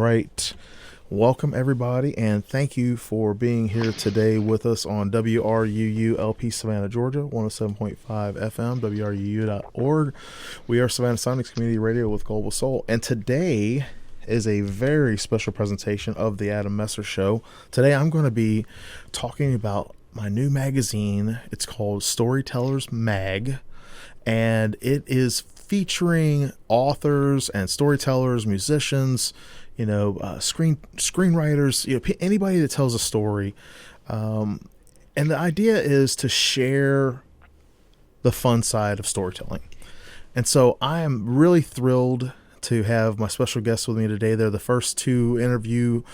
right. Welcome, everybody, and thank you for being here today with us on WRUU LP Savannah, Georgia, 107.5 FM, WRUU.org. We are Savannah Sonics Community Radio with Global Soul, and today is a very special presentation of the Adam Messer Show. Today I'm going to be talking about my new magazine. It's called Storytellers Mag, and it is featuring authors and storytellers, musicians, screenwriters, anybody that tells a story. And the idea is to share the fun side of storytelling. And so I am really thrilled to have my special guests with me today. They're the first two interview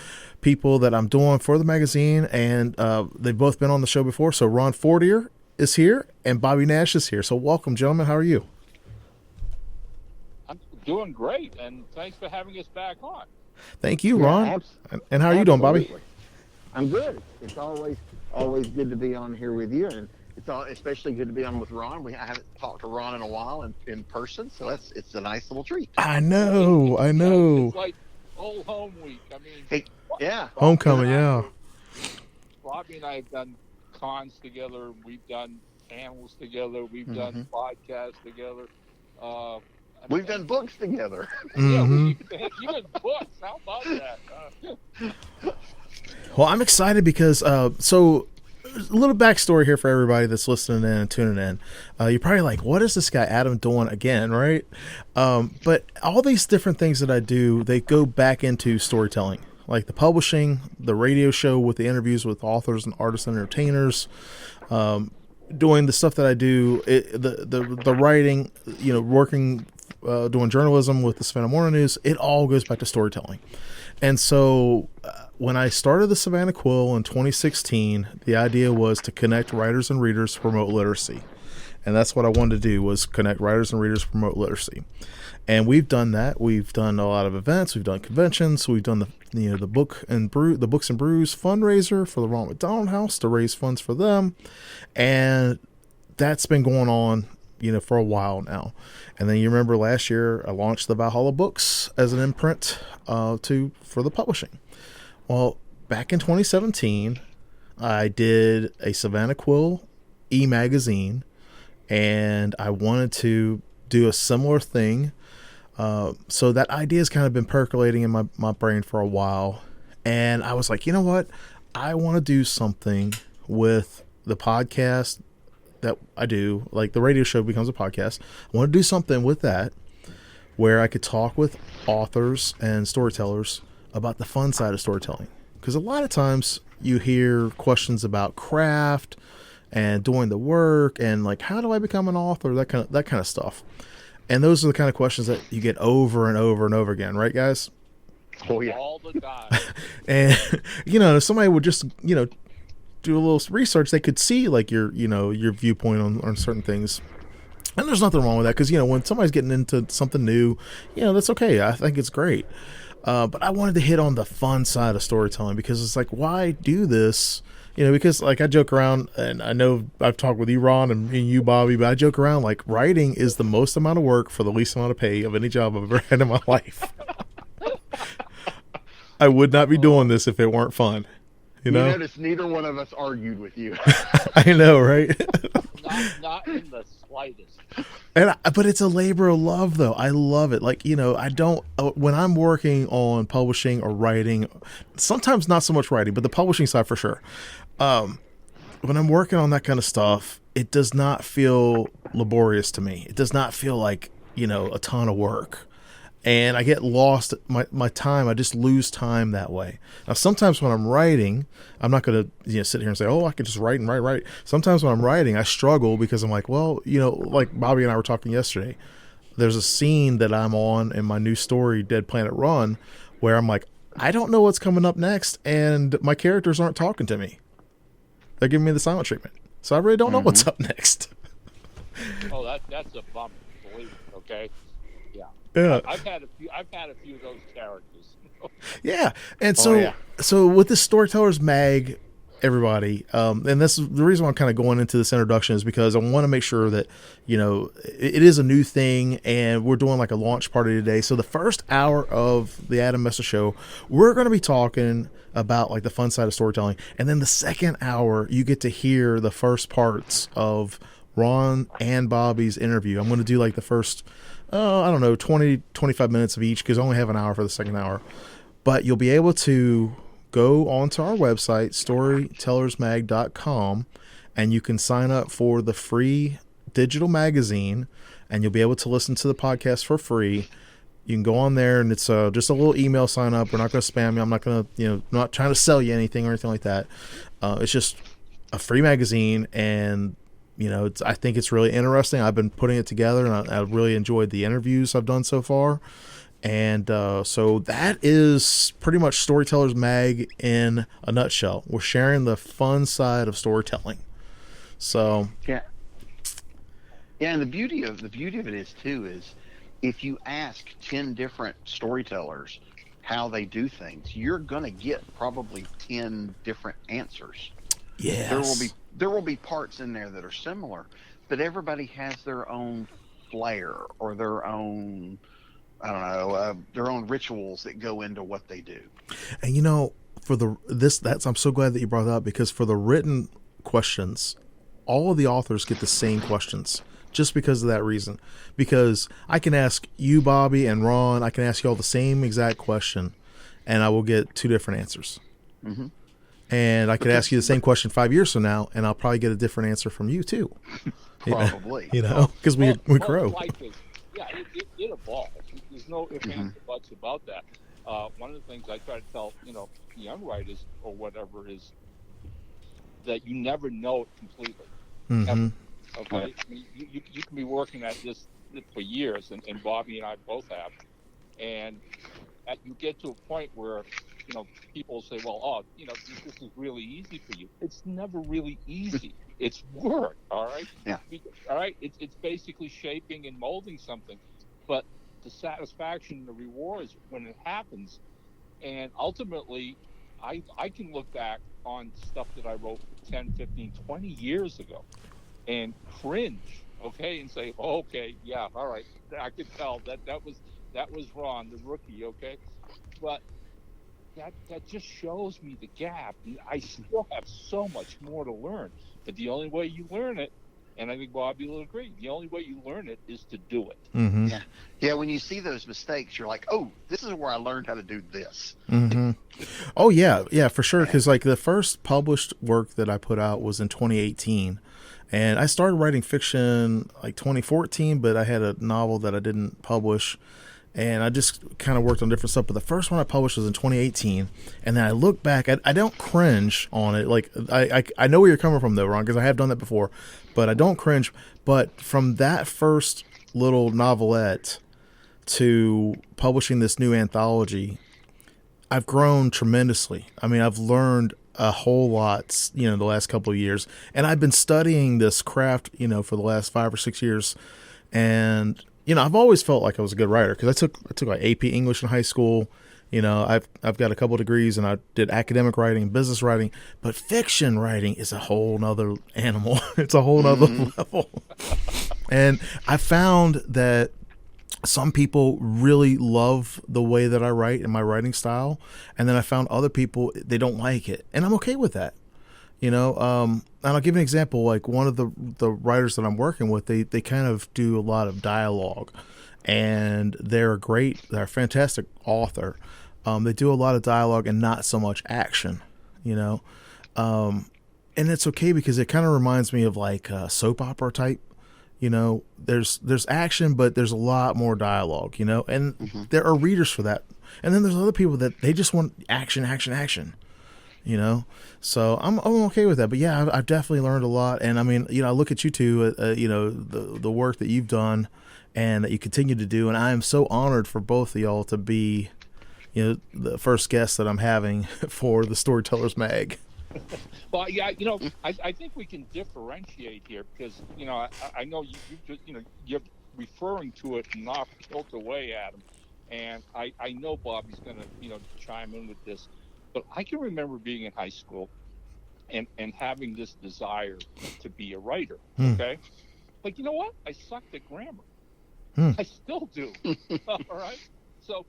people that I'm doing for the magazine, and they've both been on the show before. So Ron Fortier is here and Bobby Nash is here. So welcome, gentlemen. How are you? I'm doing great, and thanks for having us back on. Thank you, Ron. And how are you doing, Bobby? I'm good. It's always good to be on here with you, and it's especially good to be on with Ron. I haven't talked to Ron in a while in person, so it's a nice little treat. I know. It's like old home week. I mean, yeah, homecoming, yeah. Bobby and I have done cons together. We've done panels together. We've done podcasts together. We've done books together. Yeah, even books. How about that? Well, I'm excited because, so a little backstory here for everybody that's listening in and tuning in. You're probably like, what is this guy Adam doing again, right? But all these different things that I do, they go back into storytelling, like the publishing, the radio show with the interviews with authors and artists and entertainers, doing the stuff that I do, the writing, working, doing journalism with the Savannah Morning News. It all goes back to storytelling. And so when I started the Savannah Quill in 2016, the idea was to connect writers and readers to promote literacy. And that's what I wanted to do, was connect writers and readers to promote literacy. And we've done that. We've done a lot of events. We've done conventions. We've done the Books and Brews fundraiser for the Ronald McDonald House to raise funds for them. And that's been going on, for a while now. And then you remember last year I launched the Valhalla Books as an imprint for the publishing. Well, back in 2017, I did a Savannah Quill e-magazine, and I wanted to do a similar thing. So that idea has kind of been percolating in my brain for a while. And I was like, you know what? I want to do something with the podcast that I do, like the radio show becomes a podcast. I want to do something with that where I could talk with authors and storytellers about the fun side of storytelling. Because a lot of times you hear questions about craft and doing the work and like, how do I become an author? That kind of stuff. And those are the kind of questions that you get over and over and over again, right, guys? Oh yeah, all the time. And if somebody would just do a little research, they could see like your viewpoint on certain things. And there's nothing wrong with that, because when somebody's getting into something new, that's okay. I think it's great. But I wanted to hit on the fun side of storytelling, because it's like, why do this? Because like I joke around, and I know I've talked with you, Ron, and you, Bobby, but I joke around like writing is the most amount of work for the least amount of pay of any job I've ever had in my life. I would not be doing this if it weren't fun. You notice neither one of us argued with you. I know, right? not in the slightest. But it's a labor of love, though. I love it. Like, I don't, when I'm working on publishing or writing, sometimes not so much writing, but the publishing side for sure. When I'm working on that kind of stuff, it does not feel laborious to me. It does not feel like, a ton of work. And I get lost my time. I just lose time that way. Now, sometimes when I'm writing, I'm not going to sit here and say, oh, I can just write and write. Sometimes when I'm writing, I struggle because I'm like, well, like Bobby and I were talking yesterday. There's a scene that I'm on in my new story, Dead Planet Run, where I'm like, I don't know what's coming up next, and my characters aren't talking to me. They're giving me the silent treatment. So I really don't know what's up next. Oh, that's a bummer. Believe it, okay? Yeah. I've had a few of those characters. Yeah. And so with the Storytellers Mag, everybody. And this is the reason why I'm kind of going into this introduction is because I want to make sure that, it is a new thing and we're doing like a launch party today. So the first hour of the Adam Messer Show, we're going to be talking about like the fun side of storytelling. And then the second hour, you get to hear the first parts of Ron and Bobby's interview. I'm going to do like the first, 20, 25 minutes of each because I only have an hour for the second hour. But you'll be able to go onto our website, storytellersmag.com, and you can sign up for the free digital magazine, and you'll be able to listen to the podcast for free. You can go on there, and it's just a little email sign up. We're not going to spam you. I'm not going to, not trying to sell you anything or anything like that. It's just a free magazine, and I think it's really interesting. I've been putting it together, and I really enjoyed the interviews I've done so far. And so that is pretty much Storytellers Mag in a nutshell. We're sharing the fun side of storytelling. So yeah, and the beauty of it is too is if you ask 10 different storytellers how they do things, you're gonna get probably 10 different answers. Yes. There will be parts in there that are similar, but everybody has their own flair or their own, their own rituals that go into what they do. And I'm so glad that you brought that up, because for the written questions, all of the authors get the same questions just because of that reason. Because I can ask you, Bobby, and Ron, I can ask you all the same exact question, and I will get two different answers. Mm-hmm. And I could ask you the same question 5 years from now, and I'll probably get a different answer from you too. Probably. Because we grow. Life is, it evolves. There's no ifs, ands, or buts about that. One of the things I try to tell, young writers or whatever is that you never know it completely. Mm-hmm. Ever. Okay? I mean, you can be working at this for years, and Bobby and I both have, and you get to a point where people say, well, this is really easy for you. It's never really easy. It's work, all right? Yeah. All right? It's basically shaping and molding something. But the satisfaction and the rewards when it happens, and ultimately, I can look back on stuff that I wrote 10, 15, 20 years ago and cringe, okay, and say, oh, okay, yeah, all right, I could tell that was Ron, the rookie, okay? But that just shows me the gap. I still have so much more to learn. But the only way you learn it, and I think Bobby will agree, the only way you learn it is to do it. Mm-hmm. Yeah. When you see those mistakes, you're like, oh, this is where I learned how to do this. Mm-hmm. Oh, yeah, for sure. Because like the first published work that I put out was in 2018. And I started writing fiction like 2014, but I had a novel that I didn't publish. And I just kind of worked on different stuff. But the first one I published was in 2018. And then I look back, I don't cringe on it. Like, I know where you're coming from, though, Ron, because I have done that before. But I don't cringe. But from that first little novelette to publishing this new anthology, I've grown tremendously. I mean, I've learned a whole lot, the last couple of years. And I've been studying this craft, for the last 5 or 6 years. And I've always felt like I was a good writer because I took like AP English in high school. I've got a couple of degrees and I did academic writing and business writing, but fiction writing is a whole nother animal. It's a whole nother level. And I found that some people really love the way that I write and my writing style. And then I found other people, they don't like it. And I'm okay with that. And I'll give an example. Like one of the writers that I'm working with, they kind of do a lot of dialogue, and they're a fantastic author. They do a lot of dialogue and not so much action, and it's okay because it kind of reminds me of like a soap opera type. There's action, but there's a lot more dialogue, and there are readers for that. And then there's other people that they just want action. So I'm okay with that. But yeah, I've definitely learned a lot. And I mean, I look at you two, the work that you've done and that you continue to do. And I am so honored for both of y'all to be, the first guest that I'm having for the Storytellers Mag. Well, yeah, I think we can differentiate here because, I know you're referring to it in off kilter way, Adam. And I know Bobby's going to, chime in with this. But I can remember being in high school and having this desire to be a writer. Hmm. Okay, but you know what? I sucked at grammar. Hmm. I still do. All right. So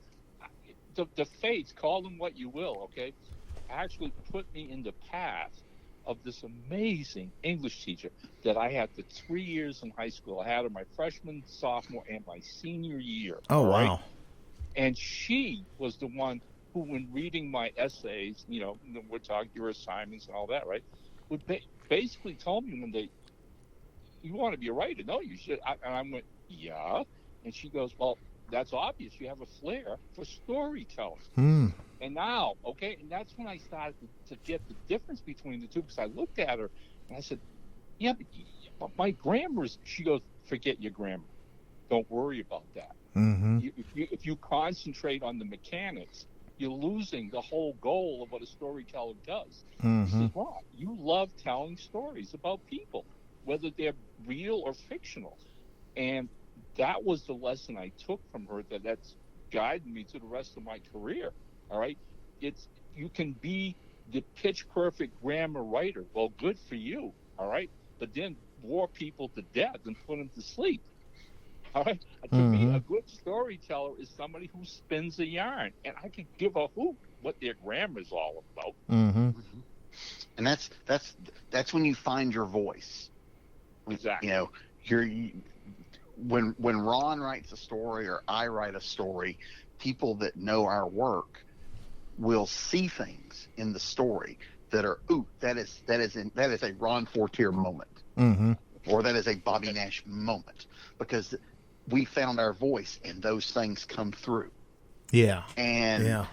the fates, call them what you will, okay, actually put me in the path of this amazing English teacher that I had for 3 years in high school. I had her my freshman, sophomore, and my senior year. Oh, All right. wow. And she was the one who, when reading my essays, we're talking your assignments and all that, right, would basically told me one day, "You want to be a writer? No, you should." And I went, "Yeah." And she goes, "Well, that's obvious. You have a flair for storytelling." Hmm. And now, okay, and that's when I started to get the difference between the two, because I looked at her and I said, "Yeah, but my grammar's." She goes, "Forget your grammar. Don't worry about that. Mm-hmm. If you concentrate on the mechanics, you're losing the whole goal of what a storyteller does." She Mm-hmm. says, "Ron, you love telling stories about people, whether they're real or fictional." And that was the lesson I took from her, that's guided me to the rest of my career. All right. It's You can be the pitch perfect grammar writer. Well, good for you. All right. But then bore people to death and put them to sleep. All right. To me, Mm-hmm. a good storyteller is somebody who spins a yarn, and I can give a hoot what their grammar is all about. Mm-hmm. And that's when you find your voice. Exactly. You know, when Ron writes a story or I write a story, people that know our work will see things in the story that are, ooh, that is a Ron Fortier moment, Mm-hmm. or that is a Bobby Nash moment, because we found our voice and those things come through. Yeah. And Yeah.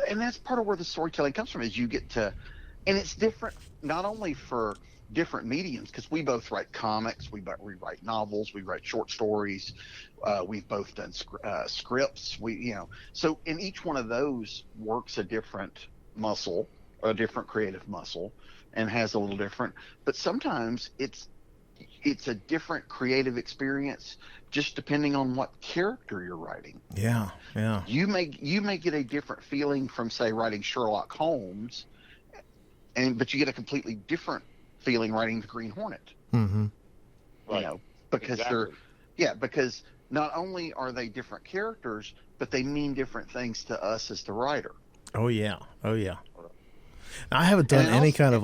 and that's part of where the storytelling comes from, is you get to, and it's different not only for different mediums, because we both write comics, we write novels, we write short stories, we've both done scripts, so in each one of those works a different muscle, a different creative muscle, and has a little different, but sometimes it's a different creative experience just depending on what character you're writing. Yeah. Yeah. You may get a different feeling from, say, writing Sherlock Holmes, but you get a completely different feeling writing the Green Hornet. Mm-hmm. Right. Because exactly. because not only are they different characters, but they mean different things to us as the writer. Oh yeah. Oh yeah. I haven't done any kind of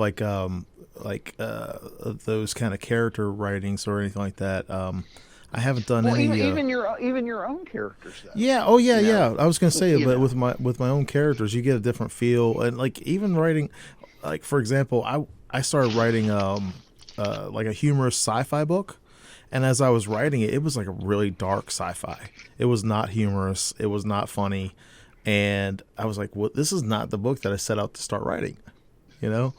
those kind of character writings or anything like that. I haven't done any. Even your own characters, though. Yeah. Oh yeah. You know? Yeah. I was gonna say, but know. with my own characters, you get a different feel, and like even writing, like for example, I started writing like a humorous sci-fi book, and as I was writing it, it was like a really dark sci-fi. It was not humorous. It was not funny, and I was like, well, this is not the book that I set out to start writing, you know.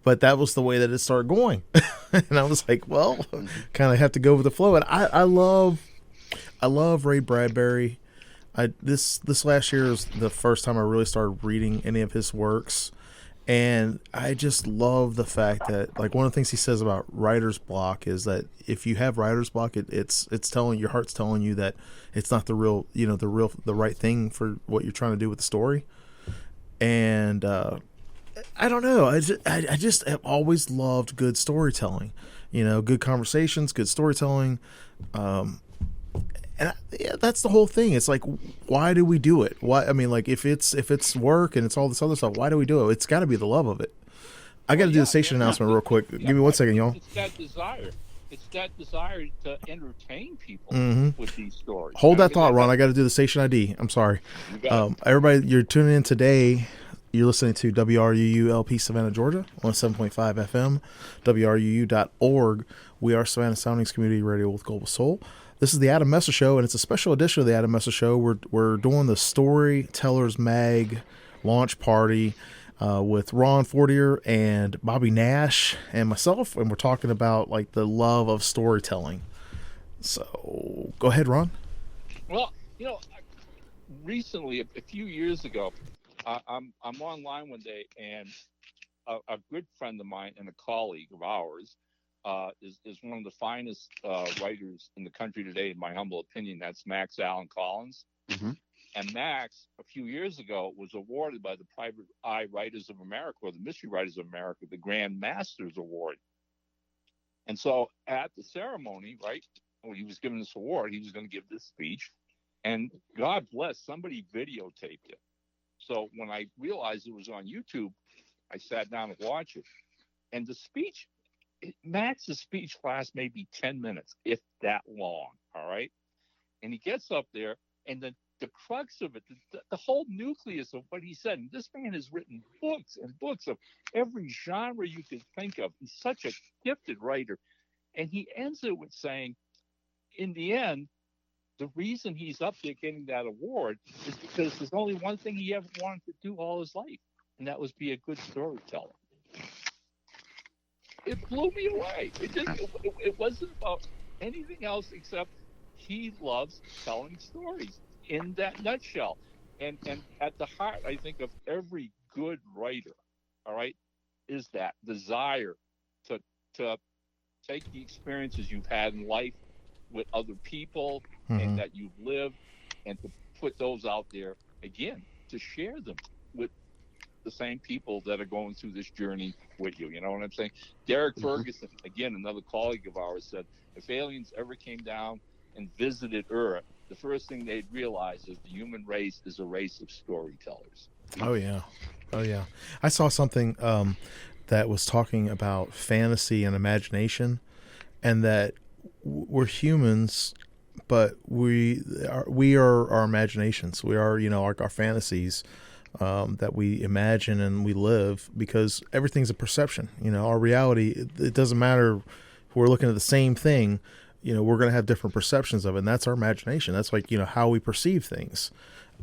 But that was the way that it started going, and I was like, well, kind of have to go with the flow. And I love Ray Bradbury. This last year is the first time I really started reading any of his works, and I just love the fact that, like, one of the things he says about writer's block is that if you have writer's block, it's telling, your heart's telling you that it's not the right thing for what you're trying to do with the story. And I don't know, I just have always loved good storytelling, good conversations, good storytelling. Yeah, that's the whole thing. It's like, why do we do it? Why? I mean, like, if it's work and it's all this other stuff, why do we do it? It's got to be the love of it. I got to do the station announcement real quick. Give me 1 second, y'all. It's that desire. It's that desire to entertain people with these stories. Hold that thought, Ron. I got to do the station ID. I'm sorry. Everybody, you're tuning in today. You're listening to WRUU LP Savannah, Georgia, 107.5 FM, WRUU.org. We are Savannah Soundings Community Radio with Global Soul. This is the Adam Messer Show, and it's a special edition of the Adam Messer Show. We're doing the Storytellers Mag launch party with Ron Fortier and Bobby Nash and myself, and we're talking about like the love of storytelling. So go ahead, Ron. Well, recently, a few years ago, I'm online one day, and a good friend of mine and a colleague of ours is one of the finest writers in the country today, in my humble opinion. That's Max Allen Collins. Mm-hmm. And Max, a few years ago, was awarded by the Private Eye Writers of America, or the Mystery Writers of America, the Grand Masters Award. And so at the ceremony, right, when he was given this award, he was going to give this speech. And God bless, somebody videotaped it. So when I realized it was on YouTube, I sat down and watched it. And the speech, Max's speech lasts maybe 10 minutes, if that long, all right? And he gets up there, and the crux of it, the whole nucleus of what he said, and this man has written books and books of every genre you could think of. He's such a gifted writer. And he ends it with saying, in the end, the reason he's up there getting that award is because there's only one thing he ever wanted to do all his life, and that was be a good storyteller. It blew me away. It wasn't about anything else except he loves telling stories in that nutshell. And at the heart, I think, of every good writer, all right, is that desire to take the experiences you've had in life with other people and that you've lived, and to put those out there again, to share them with the same people that are going through this journey with you. You know what I'm saying? Derek Ferguson, again, another colleague of ours, said if aliens ever came down and visited Earth, the first thing they'd realize is the human race is a race of storytellers. Oh yeah, oh yeah. I saw something that was talking about fantasy and imagination, and that we're humans, but we are our imaginations. We are, our fantasies that we imagine and we live, because everything's a perception. Our reality, it doesn't matter if we're looking at the same thing. We're going to have different perceptions of it, and that's our imagination. That's like, how we perceive things.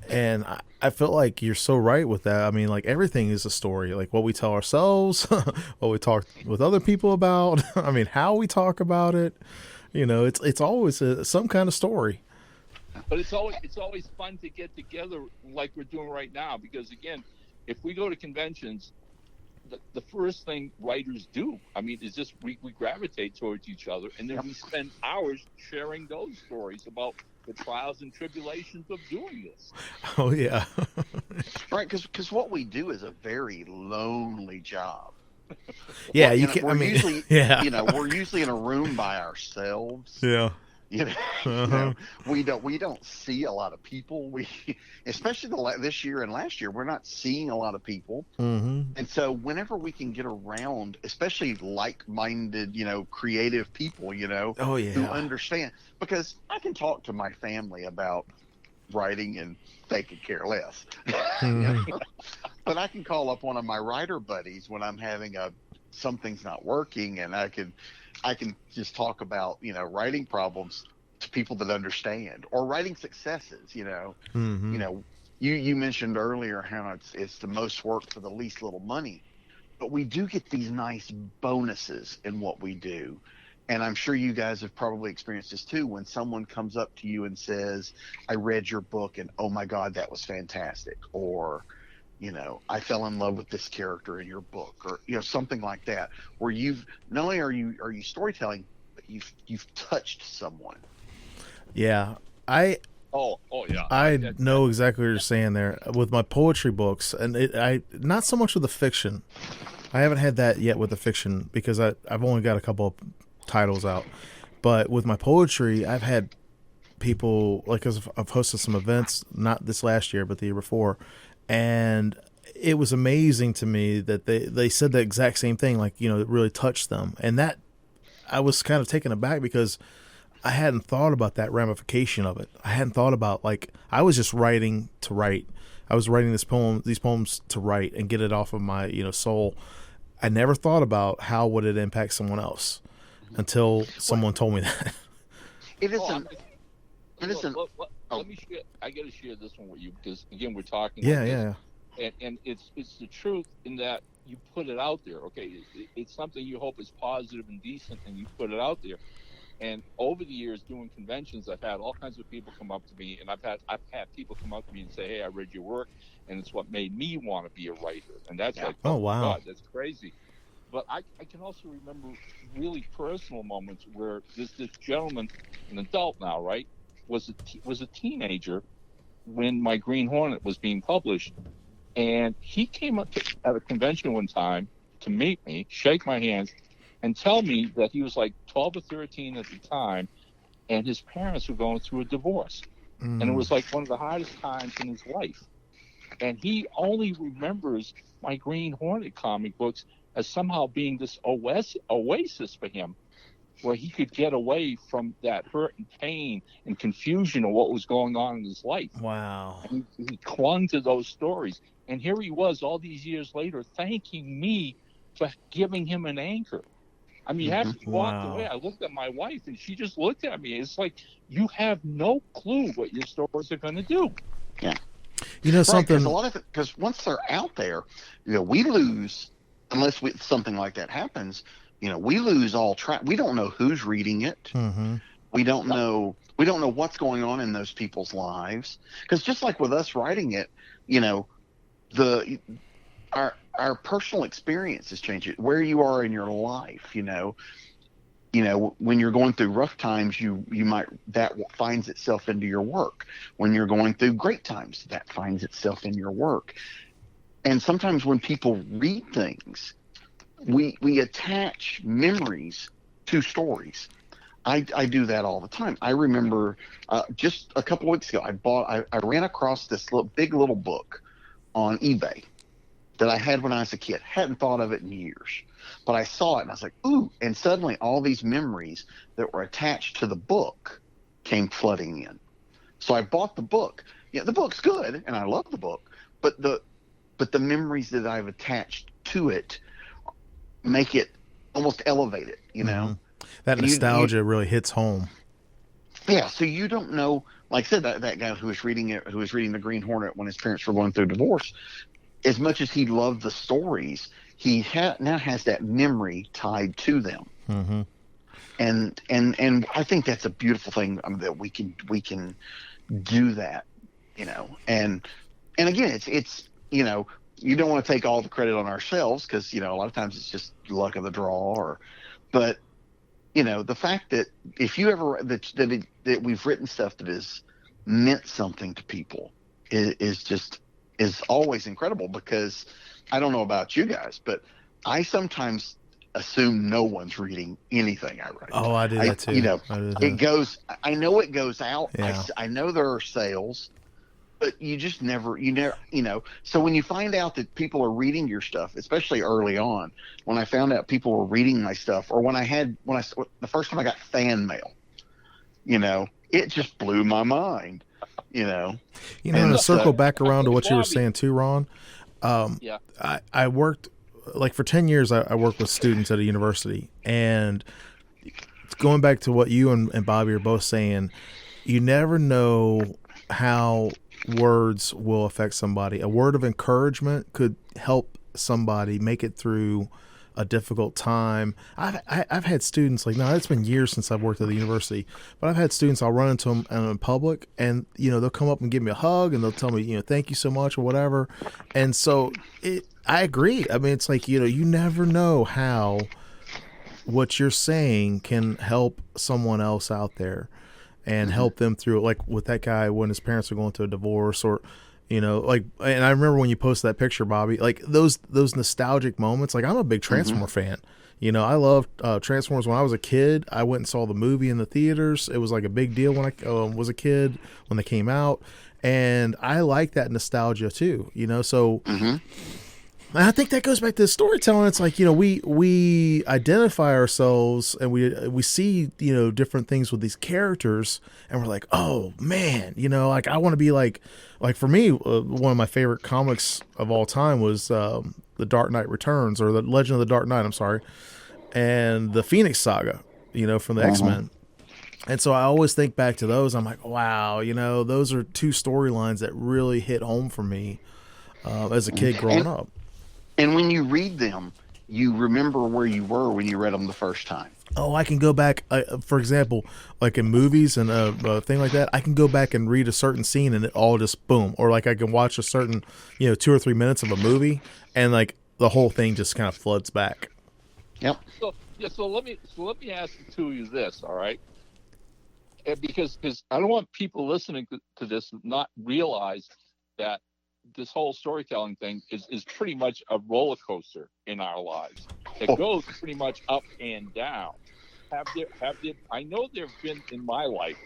And I feel like you're so right with that. I mean, like, everything is a story, like what we tell ourselves, what we talk with other people about. I mean, how we talk about it, it's always some kind of story. But it's always fun to get together like we're doing right now, because again, if we go to conventions, the first thing writers do, I mean, is just we gravitate towards each other, and then we spend hours sharing those stories about the trials and tribulations of doing this. Oh yeah. Right, because what we do is a very lonely job. Yeah, well, you can. We're usually, yeah. We're usually in a room by ourselves. Yeah. We don't see a lot of people. We, especially this year and last year, we're not seeing a lot of people. Mm-hmm. And so whenever we can get around, especially like-minded, creative people, Oh yeah. who understand, because I can talk to my family about writing and they could care less. Mm-hmm. But I can call up one of my writer buddies when I'm having something's not working, and I can just talk about, writing problems to people that understand, or writing successes, Mm-hmm. You mentioned earlier how it's the most work for the least little money, but we do get these nice bonuses in what we do. And I'm sure you guys have probably experienced this too, when someone comes up to you and says, I read your book and oh my God, that was fantastic. Or, I fell in love with this character in your book, or, something like that, where not only are you storytelling, but you've touched someone. Yeah. I know exactly what you're saying there with my poetry books, and I not so much with the fiction. I haven't had that yet with the fiction, because I've only got a couple of titles out. But with my poetry, I've had people, like, cause I've hosted some events, not this last year, but the year before, and it was amazing to me that they said the exact same thing, like, it really touched them. And that, I was kind of taken aback, because I hadn't thought about that ramification of it. I hadn't thought about, like, I was just writing to write. I was writing these poems to write and get it off of my, soul. I never thought about how would it impact someone else until someone told me that. It isn't. Let me share. I got to share this one with you, because again, we're talking. Yeah. And it's the truth in that you put it out there. Okay, it's something you hope is positive and decent, and you put it out there. And over the years doing conventions, I've had all kinds of people come up to me, and I've had people come up to me and say, "Hey, I read your work, and it's what made me want to be a writer." And that's like, oh wow, God, that's crazy. But I can also remember really personal moments where this gentleman, an adult now, right, was a teenager, when my Green Hornet was being published. And he came up at a convention one time to meet me, shake my hands, and tell me that he was like 12 or 13 at the time, and his parents were going through a divorce. And it was like one of the hardest times in his life. And he only remembers my Green Hornet comic books as somehow being this oasis for him, where he could get away from that hurt and pain and confusion of what was going on in his life. Wow. And he clung to those stories. And here he was all these years later thanking me for giving him an anchor. I mean, after he walked away, I looked at my wife, and she just looked at me. It's like, you have no clue what your stories are going to do. Yeah. You know, something... Because once they're out there, we lose, unless something like that happens, we lose all track. We don't know who's reading it. Mm-hmm. We don't know what's going on in those people's lives. Because just like with us writing it, our personal experiences change it. Where you are in your life, when you're going through rough times, that finds itself into your work. When you're going through great times, that finds itself in your work. And sometimes when people read things, we attach memories to stories. I do that all the time. I remember just a couple of weeks ago, I ran across this big little book on eBay that I had when I was a kid. Hadn't thought of it in years, but I saw it and I was like, ooh! And suddenly all these memories that were attached to the book came flooding in. So I bought the book. Yeah, the book's good, and I love the book, but the memories that I've attached to it make it almost elevate it, Mm-hmm. That nostalgia really hits home. Yeah, so you don't know, like I said, that guy who was reading the Green Hornet when his parents were going through divorce, as much as he loved the stories, he now has that memory tied to them. Mm-hmm. And I think that's a beautiful thing, that we can do that, and again, it's you don't want to take all the credit on ourselves, because a lot of times it's just luck of the draw, but the fact that if you ever that we've written stuff that has meant something to people is always incredible, because I don't know about you guys, but I sometimes assume no one's reading anything I write. Oh, I do that too. It goes. I know it goes out. Yeah. I know there are sales, but you just never. So when you find out that people are reading your stuff, especially early on, when I found out people were reading my stuff, or the first time I got fan mail, it just blew my mind. And to circle back around to what you were saying too, Ron. Yeah. I worked for 10 years. I worked with students at a university, and going back to what you and Bobby are both saying, you never know how words will affect somebody. A word of encouragement could help somebody make it through a difficult time. I've had students, like, now it's been years since I've worked at the university, but I've had students, I'll run into them in public, and they'll come up and give me a hug, and they'll tell me, thank you so much or whatever. And so I agree. I mean, it's like, you never know how what you're saying can help someone else out there and help them through it. Like with that guy, when his parents are going through a divorce, or and I remember when you posted that picture, Bobby, like those nostalgic moments. Like, I'm a big Transformer fan. I loved Transformers when I was a kid. I went and saw the movie in the theaters. It was like a big deal when I was a kid, when they came out, and I like that nostalgia too. So. And I think that goes back to the storytelling. It's like, we identify ourselves, and we see, different things with these characters, and we're like, oh man, like I want to be like for me, one of my favorite comics of all time was The Dark Knight Returns, or The Legend of the Dark Knight, I'm sorry, and the Phoenix Saga, from the X-Men. And so I always think back to those. I'm like, wow, those are two storylines that really hit home for me as a kid growing up. And when you read them, you remember where you were when you read them the first time. Oh, I can go back, for example, like in movies and a thing like that, I can go back and read a certain scene and it all just boom. Or like I can watch a certain, 2 or 3 minutes of a movie, and like the whole thing just kind of floods back. Yep. So let me ask the two of you this, all right? because I don't want people listening to this not realize that this whole storytelling thing is pretty much a roller coaster in our lives. It goes pretty much up and down. I know there have been in my life,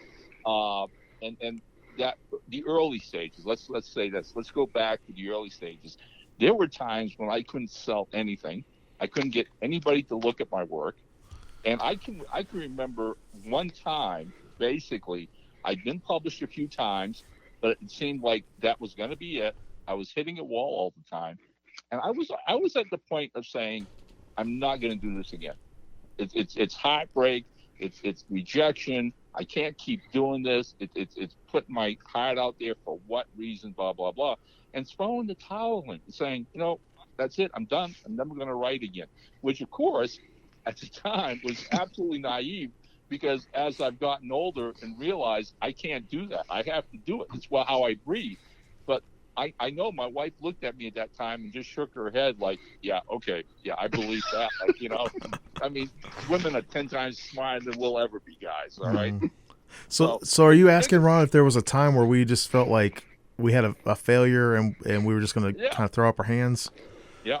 and that the early stages. Let's say this. Let's go back to the early stages. There were times when I couldn't sell anything. I couldn't get anybody to look at my work, and I can remember one time. Basically, I'd been published a few times, but it seemed like that was going to be it. I was hitting a wall all the time, and I was at the point of saying, I'm not going to do this again. It's heartbreak. It's rejection. I can't keep doing this. It's putting my heart out there for what reason? Blah blah blah, and throwing the towel in, saying, that's it. I'm done. I'm never going to write again. Which, of course, at the time was absolutely naive. Because as I've gotten older and realized I can't do that, I have to do it. It's how I breathe. But I know my wife looked at me at that time and just shook her head like, yeah, okay, yeah, I believe that. Like, I mean, women are 10 times smarter than we'll ever be, guys. All right. So are you asking, Ron, if there was a time where we just felt like we had a failure and we were just going to kind of throw up our hands? Yeah.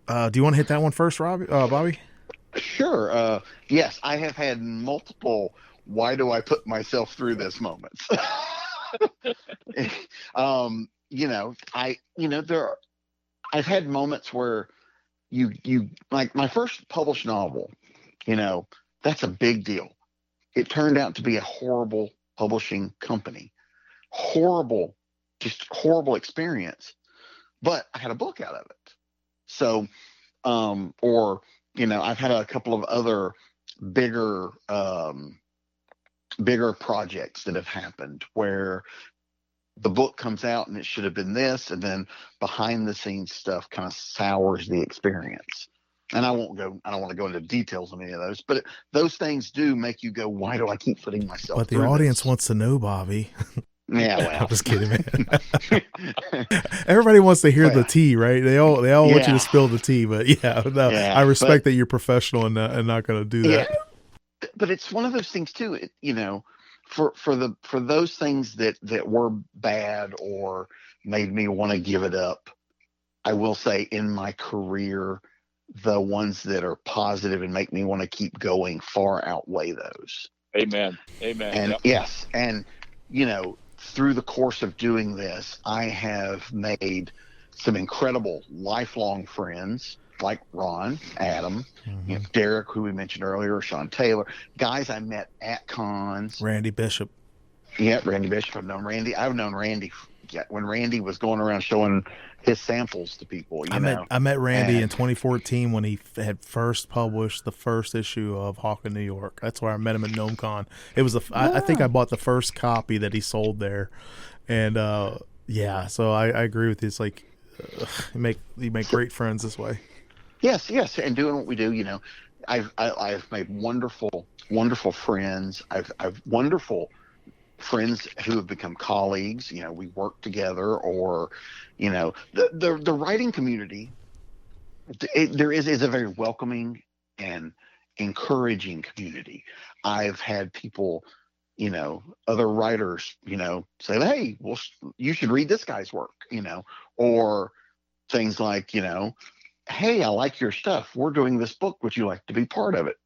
Do you want to hit that one first, Bobby? Sure. Yes, I have had multiple why do I put myself through this moments. I've had moments where you like my first published novel, that's a big deal. It turned out to be a horrible publishing company. Just horrible experience. But I had a book out of it. So, I've had a couple of other bigger projects that have happened where the book comes out and it should have been this, and then behind the scenes stuff kind of sours the experience. And I don't want to go into details on any of those, but those things do make you go, why do I keep putting myself But the through audience this? wants to know, Bobby. Yeah, well. I'm just kidding, man. Everybody wants to hear the tea, right? They all want you to spill the tea, but I respect that you're professional and not going to do that. Yeah, but it's one of those things too. For those things that were bad or made me want to give it up, I will say in my career, the ones that are positive and make me want to keep going far outweigh those. Amen. And yes, and through the course of doing this, I have made some incredible lifelong friends like Ron, Adam, Derek, who we mentioned earlier, Sean Taylor, guys I met at cons. Randy Bishop. Yeah, Randy Bishop. I've known Randy. I've known Randy when Randy was going around showing his samples to people. I met Randy in 2014 when he had first published the first issue of Hawk in New York. That's where I met him at GnomeCon. It was I think I bought the first copy that he sold there, and so I agree with you. It's like you make great friends this way. Yes, and doing what we do, I've made wonderful friends. I've wonderful friends who have become colleagues. We work together, or the writing community. There is a very welcoming and encouraging community. I've had people, other writers, say, hey, well, you should read this guy's work, or things like, hey, I like your stuff. We're doing this book. Would you like to be part of it?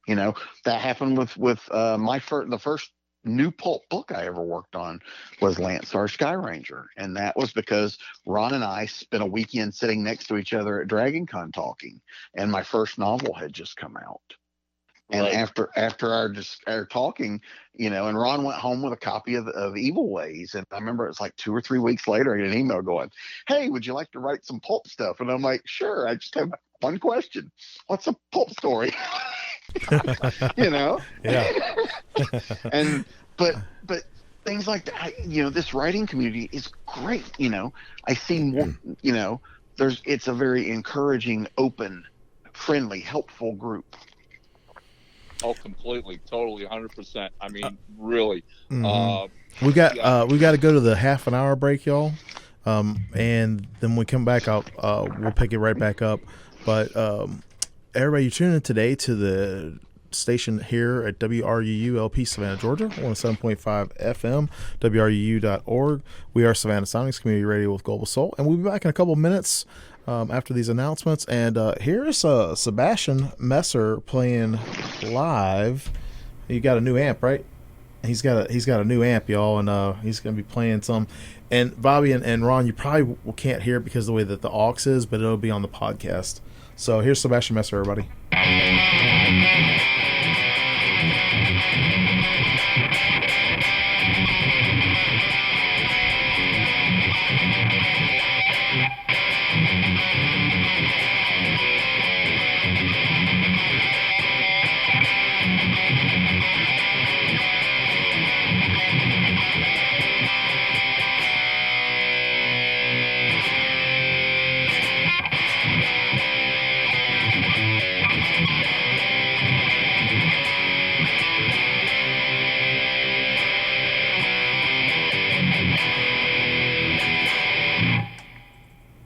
That happened with the first new pulp book I ever worked on was Landstar Sky Ranger, and that was because Ron and I spent a weekend sitting next to each other at Dragon Con talking, and my first novel had just come out. And after our talking, and Ron went home with a copy of Evil Ways, and I remember it was like 2 or 3 weeks later, I get an email going, "Hey, would you like to write some pulp stuff?" And I'm like, "Sure. I just have one question. What's a pulp story?" Yeah. And but things like that, this writing community is great. I see more. It's a very encouraging, open, friendly, helpful group. Oh, completely, totally, 100%. I mean, really. We got to go to the half an hour break, y'all, and then when we come back up, we'll pick it right back up. But everybody, you're tuning in today to the station here at WRUU-LP Savannah, Georgia, 107.5 FM, WRUU.org. We are Savannah Sonics Community Radio with Global Soul, and we'll be back in a couple of minutes after these announcements. And here's Sebastian Messer playing live. You got a new amp, right? He's got a new amp, y'all, and he's going to be playing some. And Bobby and Ron, you probably can't hear it because of the way that the aux is, but it'll be on the podcast. So here's Sebastian Messer, everybody.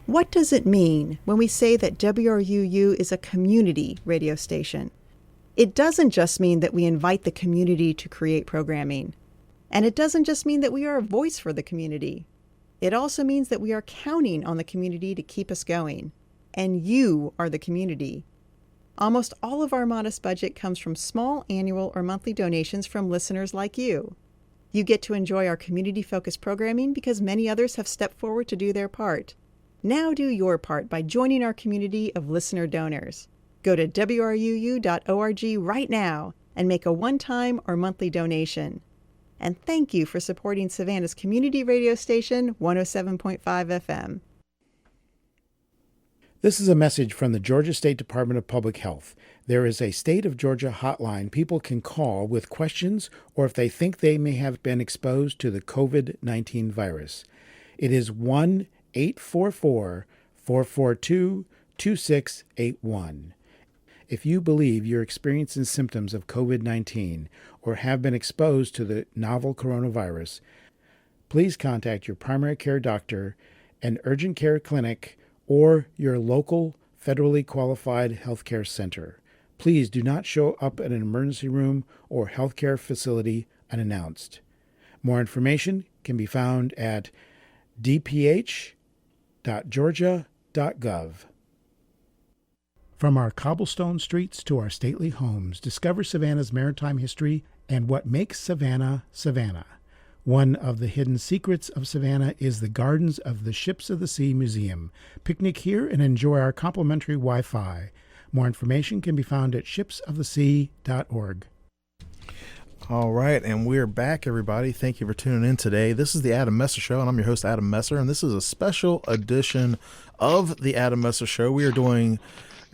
What does it mean when we say that WRUU is a community radio station? It doesn't just mean that we invite the community to create programming. And it doesn't just mean that we are a voice for the community. It also means that we are counting on the community to keep us going. And you are the community. Almost all of our modest budget comes from small annual or monthly donations from listeners like you. You get to enjoy our community-focused programming because many others have stepped forward to do their part. Now do your part by joining our community of listener donors. Go to WRUU.org right now and make a one-time or monthly donation. And thank you for supporting Savannah's community radio station, 107.5 FM. This is a message from the Georgia State Department of Public Health. There is a State of Georgia hotline people can call with questions or if they think they may have been exposed to the COVID-19 virus. It is 1-844-442-2681. If you believe you're experiencing symptoms of COVID-19 or have been exposed to the novel coronavirus, please contact your primary care doctor, an urgent care clinic, or your local federally qualified healthcare center. Please do not show up at an emergency room or healthcare facility unannounced. More information can be found at dph.georgia.gov. From our cobblestone streets to our stately homes, discover Savannah's maritime history and what makes Savannah, Savannah. One of the hidden secrets of Savannah is the Gardens of the Ships of the Sea Museum. Picnic here and enjoy our complimentary Wi-Fi. More information can be found at shipsofthesea.org. All right, and we're back, everybody. Thank you for tuning in today. This is the Adam Messer Show, and I'm your host, Adam Messer, and this is a special edition of the Adam Messer Show. We are doing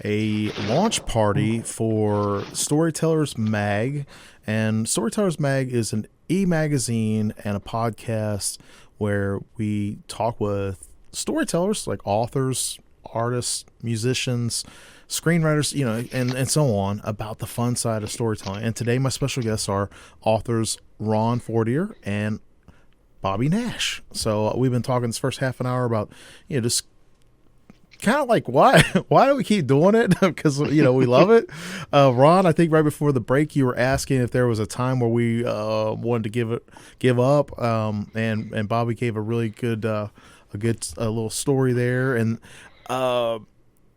a launch party for Storytellers Mag, and Storytellers Mag is an e-magazine and a podcast where we talk with storytellers like authors, artists, musicians, screenwriters, and so on about the fun side of storytelling. And today my special guests are authors Ron Fortier and Bobby Nash. So we've been talking this first half an hour about, just kind of like why do we keep doing it? Because we love it. Ron, I think right before the break you were asking if there was a time where we wanted to give up, and Bobby gave a really good little story there. And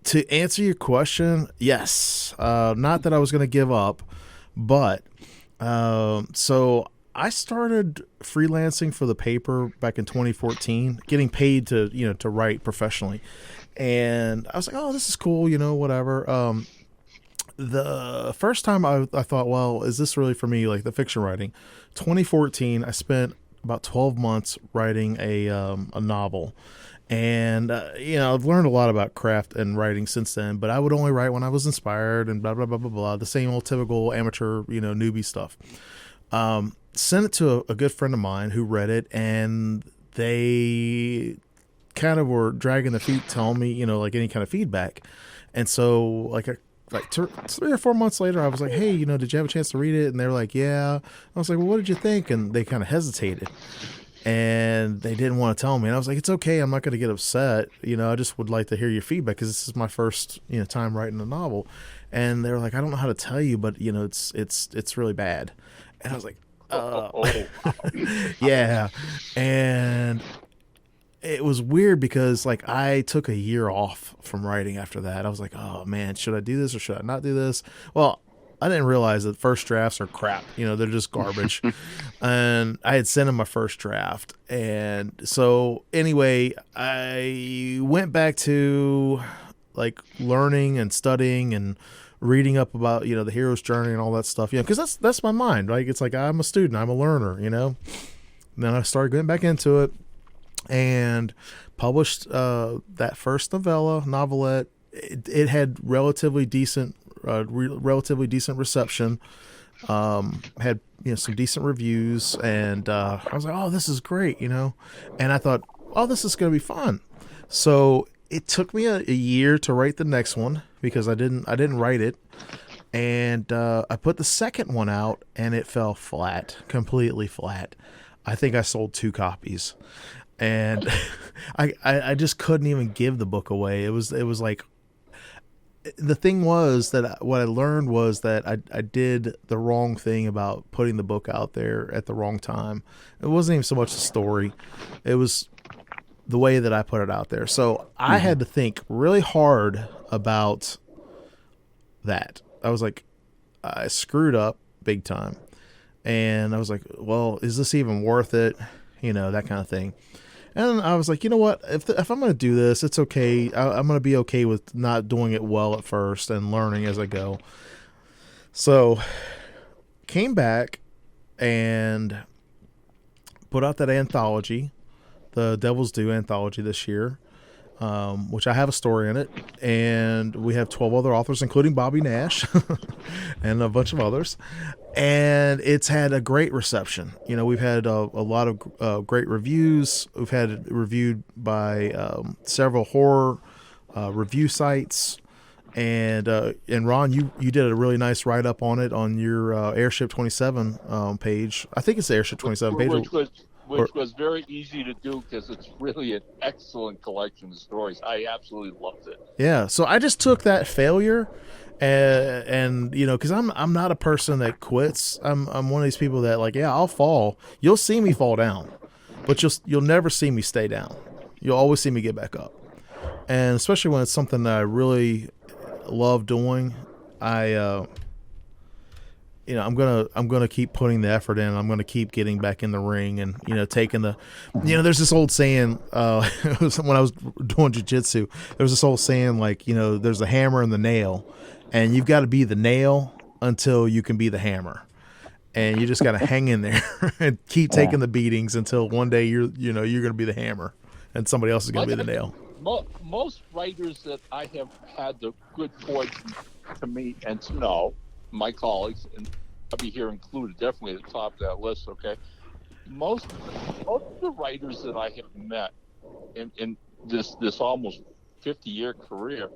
to answer your question, yes, not that I was going to give up, but so I started freelancing for the paper back in 2014, getting paid to write professionally. And I was like, oh, this is cool, whatever. The first time I thought, well, is this really for me, like the fiction writing? 2014, I spent about 12 months writing a novel. And, I've learned a lot about craft and writing since then, but I would only write when I was inspired and blah, blah, blah, blah, blah, the same old typical amateur, newbie stuff. Sent it to a good friend of mine who read it, and they kind of were dragging their feet telling me, like any kind of feedback. And so like 3 or 4 months later, I was like, hey, did you have a chance to read it? And they were like, yeah. I was like, well, what did you think? And they kind of hesitated. and they didn't want to tell me. And I was like, it's okay. I'm not going to get upset. I just would like to hear your feedback because this is my first, time writing a novel. And they were like, I don't know how to tell you, but it's really bad. And I was like, yeah. And it was weird because like I took a year off from writing after that. I was like, oh man, should I do this or should I not do this? Well, I didn't realize that first drafts are crap. They're just garbage. And I had sent him my first draft. And so anyway, I went back to like learning and studying and reading up about, the hero's journey and all that stuff, because that's my mind, right? It's like, I'm a student, I'm a learner, And then I started getting back into it and published that first novelette. It had relatively decent reception. Had some decent reviews, and I was like, oh, this is great, and I thought, oh, this is going to be fun. So it took me a year to write the next one because I didn't write it, and I put the second one out, and it fell flat, completely flat. I think I sold 2 copies, and I just couldn't even give the book away. It was like, the thing was that what I learned was that I did the wrong thing about putting the book out there at the wrong time. It wasn't even so much the story. It was the way that I put it out there. So I had to think really hard about that. I was like, I screwed up big time. And I was like, well, is this even worth it? That kind of thing. And I was like, you know what? If I'm going to do this, it's okay. I'm going to be okay with not doing it well at first and learning as I go. So came back and put out that anthology, the Devil's Due anthology this year, which I have a story in it. And we have 12 other authors, including Bobby Nash and a bunch of others. And it's had a great reception. We've had a lot of great reviews. We've had it reviewed by several horror review sites. And Ron, you did a really nice write-up on it on your Airship 27 page. I think it's the Airship 27 page. Which was very easy to do because it's really an excellent collection of stories. I absolutely loved it. Yeah, so I just took that failure and because I'm not a person that quits. I'm one of these people that like, yeah, I'll fall. You'll see me fall down, but you'll never see me stay down. You'll always see me get back up. And especially when it's something that I really love doing, I'm gonna keep putting the effort in. I'm gonna keep getting back in the ring and taking the, there's this old saying. It was when I was doing jiu-jitsu. There was this old saying like, there's the hammer and the nail, and you've got to be the nail until you can be the hammer, and you just got to hang in there and keep taking the beatings until one day you're gonna be the hammer, and somebody else is gonna be the nail. Most writers that I have had the good fortune to meet and to know, my colleagues, and I'll be here included, definitely at the top of that list, okay? Most of the writers that I have met in this almost 50-year career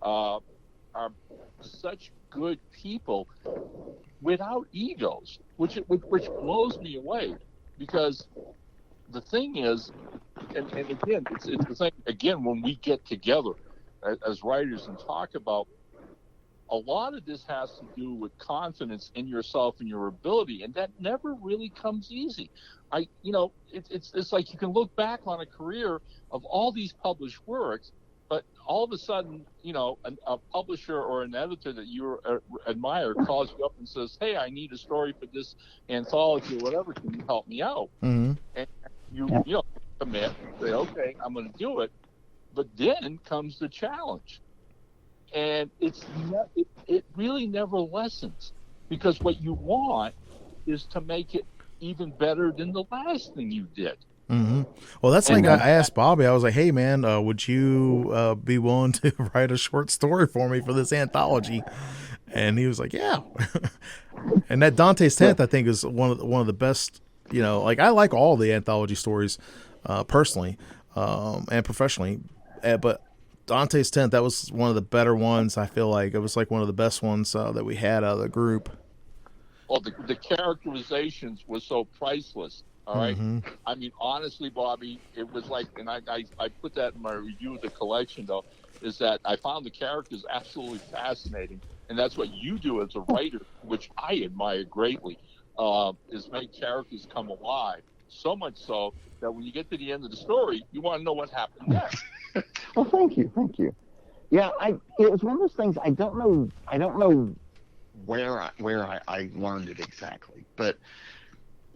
are such good people without egos, which blows me away, because the thing is, and again, it's the thing, again, when we get together as writers and talk about, a lot of this has to do with confidence in yourself and your ability, and that never really comes easy. It's like you can look back on a career of all these published works, but all of a sudden, a publisher or an editor that you admire calls you up and says, "Hey, I need a story for this anthology or whatever. Can you help me out?" Mm-hmm. And you commit, say, "Okay, I'm going to do it." But then comes the challenge. And it really never lessens, because what you want is to make it even better than the last thing you did. Mm-hmm. Well, that's like I asked Bobby. I was like, "Hey, man, would you be willing to write a short story for me for this anthology?" And he was like, "Yeah." And that Dante's Tenth, I think, is one of the best. Like I like all the anthology stories, personally, and professionally, but Dante's Tenth, that was one of the better ones. I feel like it was like one of the best ones that we had out of the group. Well, the characterizations were so priceless. All right. I mean, honestly, Bobby, it was like, and I put that in my review of the collection, though, is that I found the characters absolutely fascinating. And that's what you do as a writer, which I admire greatly, is make characters come alive. So much so that when you get to the end of the story, you want to know what happened next. Well, thank you. Yeah, it was one of those things. I don't know where I learned it exactly, but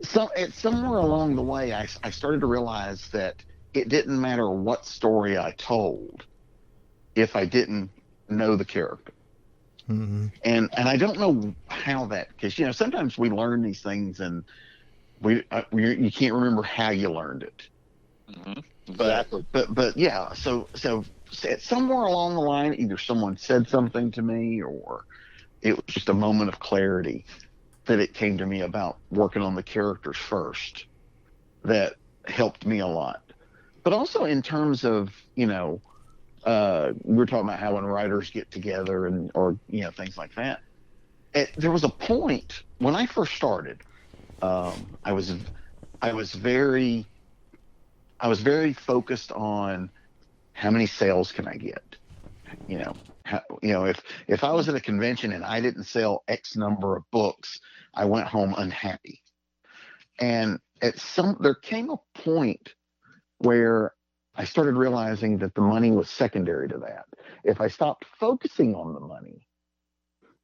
somewhere along the way, I started to realize that it didn't matter what story I told if I didn't know the character. And I don't know how that, because sometimes we learn these things and you can't remember how you learned it. Exactly. But yeah, so somewhere along the line, either someone said something to me, or it was just a moment of clarity that it came to me about working on the characters first that helped me a lot. But also in terms of, we were talking about how when writers get together or things like that. There was a point when I first started. I was very focused on how many sales can I get. If I was at a convention and I didn't sell X number of books, I went home unhappy. And there came a point where I started realizing that the money was secondary to that. If I stopped focusing on the money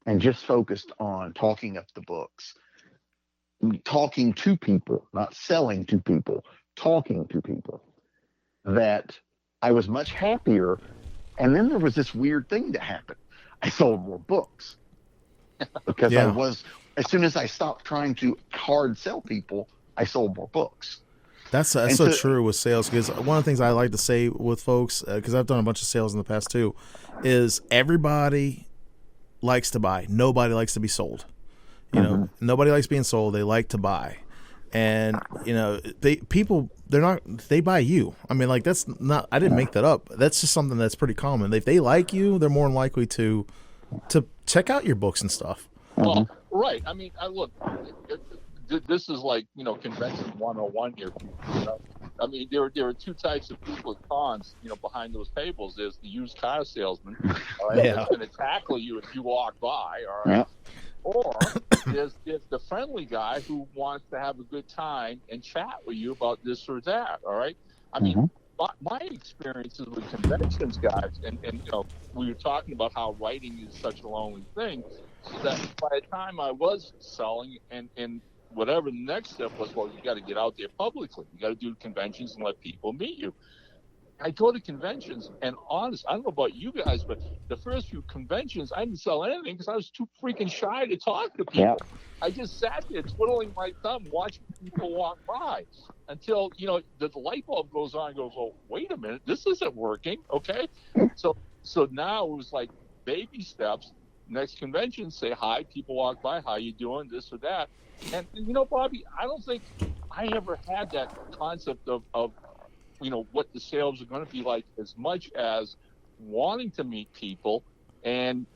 and just focused on talking up the books, talking to people, not selling to people, talking to people, that I was much happier. And then there was this weird thing that happened. I sold more books because as soon as I stopped trying to hard sell people, I sold more books. That's so true with sales, because one of the things I like to say with folks, because I've done a bunch of sales in the past too, is everybody likes to buy. Nobody likes to be sold. Nobody likes being sold. They like to buy. And they buy you. I mean, like, that's not, I didn't make that up. That's just something that's pretty common. If they like you, they're more than likely to check out your books and stuff. Well, right. I mean, look, this is like, convention 101 here. I mean, there are two types of people at cons, behind those tables. There's the used car salesman, all right, that's going to tackle you if you walk by, all right? Yeah. Or there's the friendly guy who wants to have a good time and chat with you about this or that, all right? I mean, my experiences with conventions, guys, and we were talking about how writing is such a lonely thing, so that by the time I was selling and whatever the next step was, well, you got to get out there publicly. You got to do conventions and let people meet you. I go to conventions, and honest, I don't know about you guys, but the first few conventions, I didn't sell anything because I was too freaking shy to talk to people. Yep. I just sat there twiddling my thumb, watching people walk by until, the light bulb goes on and goes, oh, wait a minute, this isn't working, okay? So now it was like baby steps. Next convention, say hi, people walk by, how you doing, this or that. And Bobby, I don't think I ever had that concept of what the sales are going to be like, as much as wanting to meet people and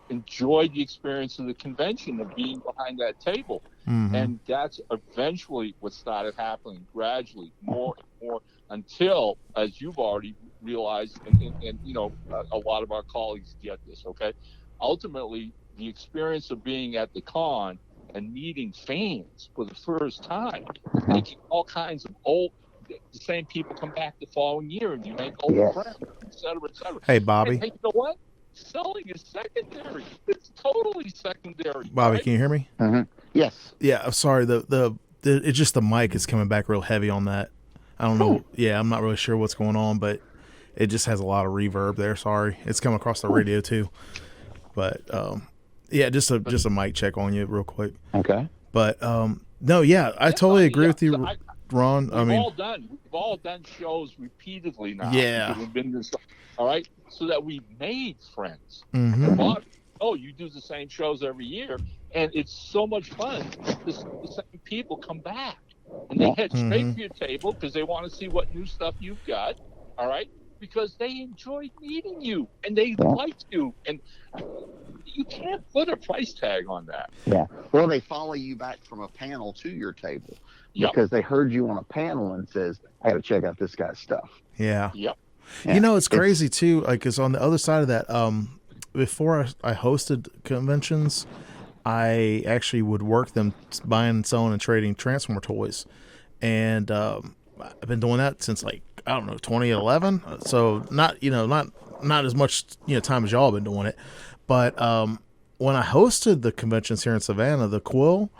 enjoy the experience of the convention of being behind that table. And that's eventually what started happening, gradually, more and more, until, as you've already realized, and a lot of our colleagues get this, okay? Ultimately, the experience of being at the con and meeting fans for the first time, making all kinds of the same people come back the following year, and you make old friends, et cetera, et cetera. Hey, Bobby. Hey, you know what? Selling is secondary. It's totally secondary. Bobby, right? Can you hear me? Yes. Yeah, I'm sorry. It's just the mic is coming back real heavy on that. I don't know. Yeah, I'm not really sure what's going on, but it just has a lot of reverb there. Sorry. It's coming across the radio too. But just a mic check on you real quick. Okay. But no, yeah, I totally agree with you, Ron. We've all done shows repeatedly now. Yeah. We've been this, all right, so that we've made friends. Mm-hmm. You do the same shows every year, and it's so much fun. The same people come back, and they head straight to your table because they want to see what new stuff you've got. All right, because they enjoy meeting you and they like you, and you can't put a price tag on that. Yeah. Well, they follow you back from a panel to your table Yep. because they heard you on a panel and says, I got to check out this guy's stuff. Yeah. Yep. Yeah. You know, it's crazy too. Like, cause on the other side of that, before I hosted conventions, I actually would work them buying and selling and trading Transformer toys. And, I've been doing that since like, I don't know, 2011. So not as much, time as y'all have been doing it. But, when I hosted the conventions here in Savannah, the Quill,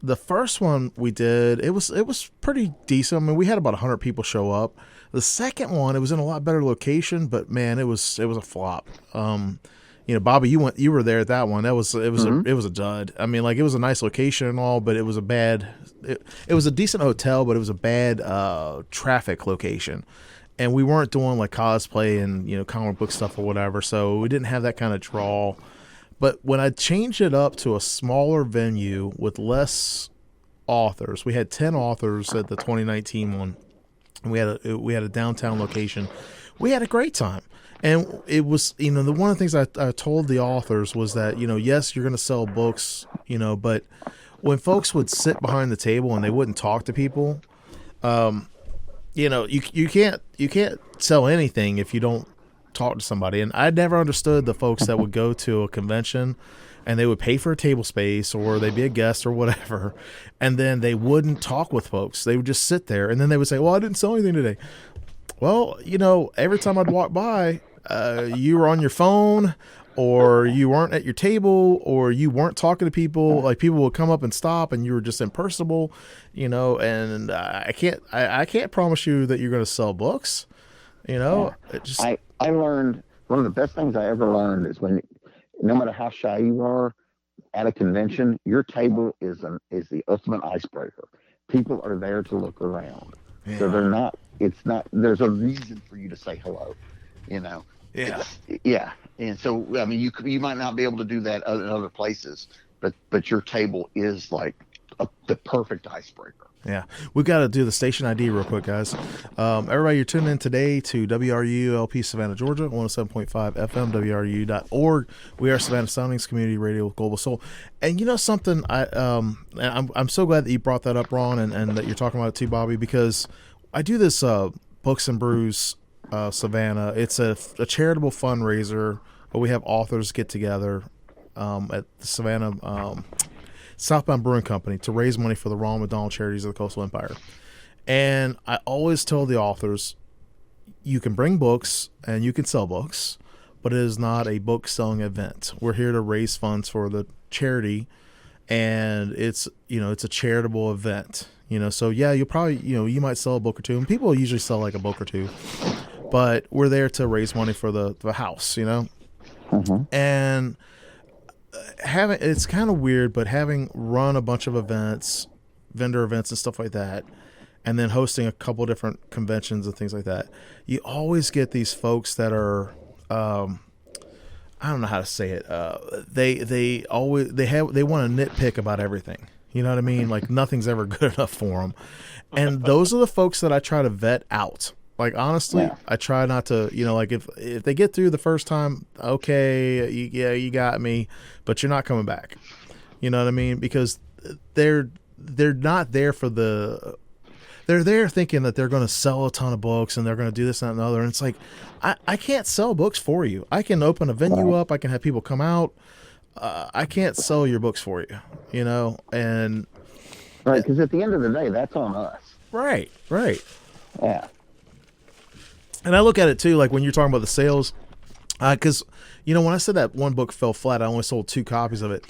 the first one we did, it was pretty decent. I mean, we had about 100 people show up. The second one, it was in a lot better location, but man, it was a flop. Bobby, you were there at that one. It was a dud. I mean, like, it was a nice location and all, but it was a bad. It was a decent hotel, but it was a bad traffic location, and we weren't doing like cosplay and comic book stuff or whatever, so we didn't have that kind of draw. But when I changed it up to a smaller venue with less authors, we had 10 authors at the 2019 one. And we had a downtown location. We had a great time. And it was, the one of the things I told the authors was that, yes, you're going to sell books, but when folks would sit behind the table and they wouldn't talk to people, you can't sell anything if you don't talk to somebody. And I never understood the folks that would go to a convention and they would pay for a table space or they'd be a guest or whatever, and then they wouldn't talk with folks. They would just sit there, and then they would say, well, I didn't sell anything today. Well, every time I'd walk by, you were on your phone, or you weren't at your table, or you weren't talking to people. Like, people would come up and stop, and you were just impersonable, and I can't promise you that you're going to sell books. I learned, one of the best things I ever learned is when, no matter how shy you are at a convention, your table is the ultimate icebreaker. People are there to look around. Yeah. So there's a reason for you to say hello, Yeah. Yeah. And so, I mean, you might not be able to do that in other places, but your table is like the perfect icebreaker. Yeah, we've got to do the station ID real quick, guys. Everybody, you're tuning in today to WRU-LP Savannah, Georgia, 107.5 FM, WRU.org. We are Savannah Soundings Community Radio with Global Soul. And something, I'm so glad that you brought that up, Ron, and that you're talking about it too, Bobby, because I do this Books and Brews Savannah. It's a charitable fundraiser where we have authors get together at the Savannah Southbound Brewing Company to raise money for the Ronald McDonald Charities of the Coastal Empire. And I always tell the authors, you can bring books and you can sell books, but it is not a book selling event. We're here to raise funds for the charity, and it's a charitable event. So yeah, you'll probably, you might sell a book or two, and people usually sell like a book or two, but we're there to raise money for the house, Mm-hmm. And it's kind of weird, but having run a bunch of events, vendor events and stuff like that, and then hosting a couple different conventions and things like that, you always get these folks that are, I don't know how to say it. They want to nitpick about everything. You know what I mean? Like, nothing's ever good enough for them. And those are the folks that I try to vet out. Like, honestly, yeah. I try not to, like, if they get through the first time, okay, you got me, but you're not coming back. You know what I mean? Because they're not there they're there thinking that they're going to sell a ton of books and they're going to do this and that and the other. And it's like, I can't sell books for you. I can open a venue up. I can have people come out. I can't sell your books for you, and. Right. Because at the end of the day, that's on us. Right. Yeah. And I look at it too, like when you're talking about the sales, because when I said that one book fell flat, I only sold 2 copies of it.